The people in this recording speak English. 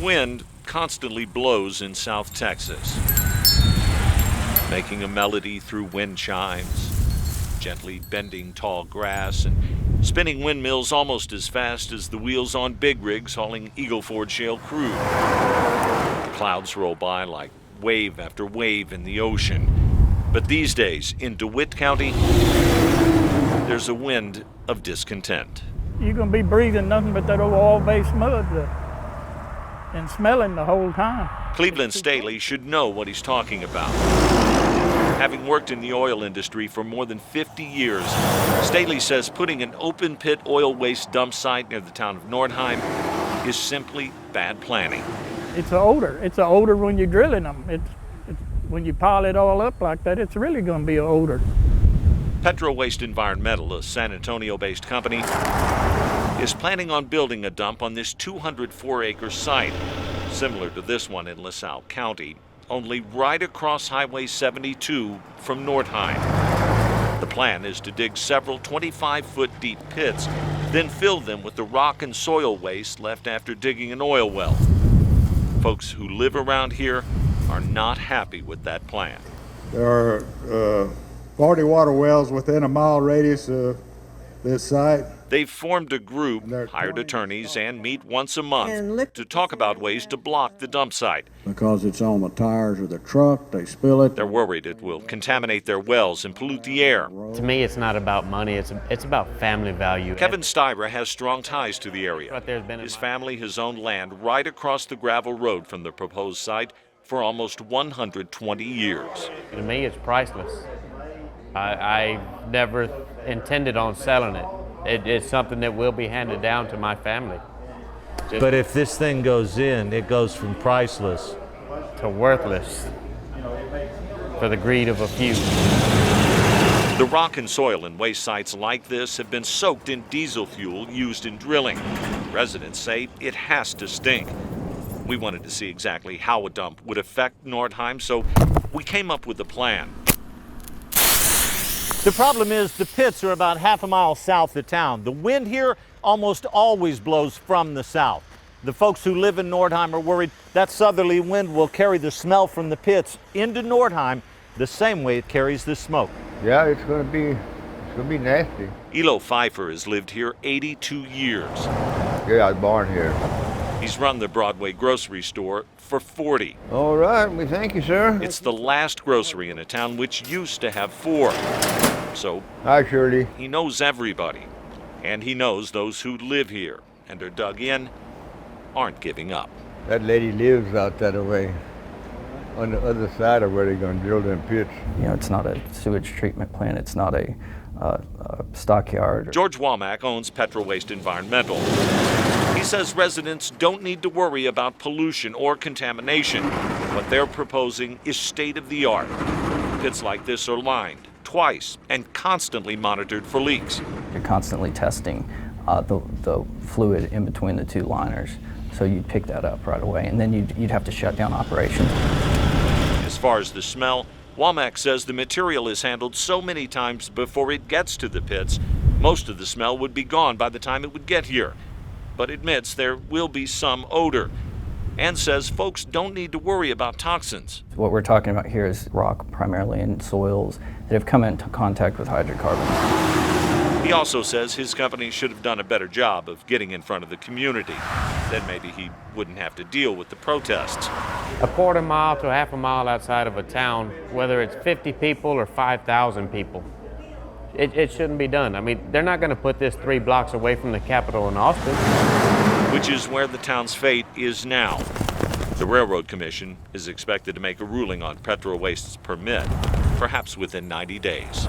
wind constantly blows in South Texas, making a melody through wind chimes, gently bending tall grass and spinning windmills almost as fast as the wheels on big rigs hauling Eagle Ford shale crude. The clouds roll by like wave after wave in the ocean. But these days, in DeWitt County, there's a wind of discontent. You're going to be breathing nothing but that old oil-based mud and smelling the whole time. Cleveland Staley should know what he's talking about. Having worked in the oil industry for more than 50 years, Staley says putting an open-pit oil waste dump site near the town of Nordheim is simply bad planning. It's an odor. It's an odor when you're drilling them. It's when you pile it all up like that, it's really going to be an odor. Petro Waste Environmental, a San Antonio-based company, is planning on building a dump on this 204-acre site, similar to this one in LaSalle County, only right across Highway 72 from Nordheim. The plan is to dig several 25-foot deep pits, then fill them with the rock and soil waste left after digging an oil well. Folks who live around here are not happy with that plan. There are 40 water wells within a mile radius of this site. They've formed a group, hired attorneys, and meet once a month to talk about ways to block the dump site. Because it's on the tires of the truck, they spill it. They're worried it will contaminate their wells and pollute the air. To me, it's not about money, it's about family value. Kevin Styra has strong ties to the area. His family has owned land right across the gravel road from the proposed site for almost 120 years. To me, it's priceless. I never intended on selling it. It's something that will be handed down to my family. But if this thing goes in, it goes from priceless to worthless for the greed of a few. The rock and soil and waste sites like this have been soaked in diesel fuel used in drilling. Residents say it has to stink. We wanted to see exactly how a dump would affect Nordheim, so we came up with a plan. The problem is the pits are about half a mile south of town. The wind here almost always blows from the south. The folks who live in Nordheim are worried that southerly wind will carry the smell from the pits into Nordheim the same way it carries the smoke. Yeah, it's going to be nasty. Elo Pfeiffer has lived here 82 years. Yeah, I was born here. He's run the Broadway grocery store for 40. All right, we thank you, sir. It's the last grocery in a town which used to have 4. So, hi, Shirley. He knows everybody, and he knows those who live here and are dug in aren't giving up. That lady lives out that way, on the other side of where they're going to drill them pits. You know, it's not a sewage treatment plant. It's not a stockyard. George Womack owns Petro Waste Environmental. He says residents don't need to worry about pollution or contamination. What they're proposing is state-of-the-art. Pits like this are lined twice and constantly monitored for leaks. You're constantly testing the fluid in between the two liners, so you'd pick that up right away, and then you'd have to shut down operations. As far as the smell, Womack says the material is handled so many times before it gets to the pits, most of the smell would be gone by the time it would get here. But admits there will be some odor, and says folks don't need to worry about toxins. What we're talking about here is rock, primarily in soils that have come into contact with hydrocarbons. He also says his company should have done a better job of getting in front of the community. Then maybe he wouldn't have to deal with the protests. A quarter mile to half a mile outside of a town, whether it's 50 people or 5,000 people, it shouldn't be done. I mean, they're not going to put this 3 blocks away from the Capitol in Austin. Which is where the town's fate is now. The Railroad Commission is expected to make a ruling on Petro Waste's permit, perhaps within 90 days.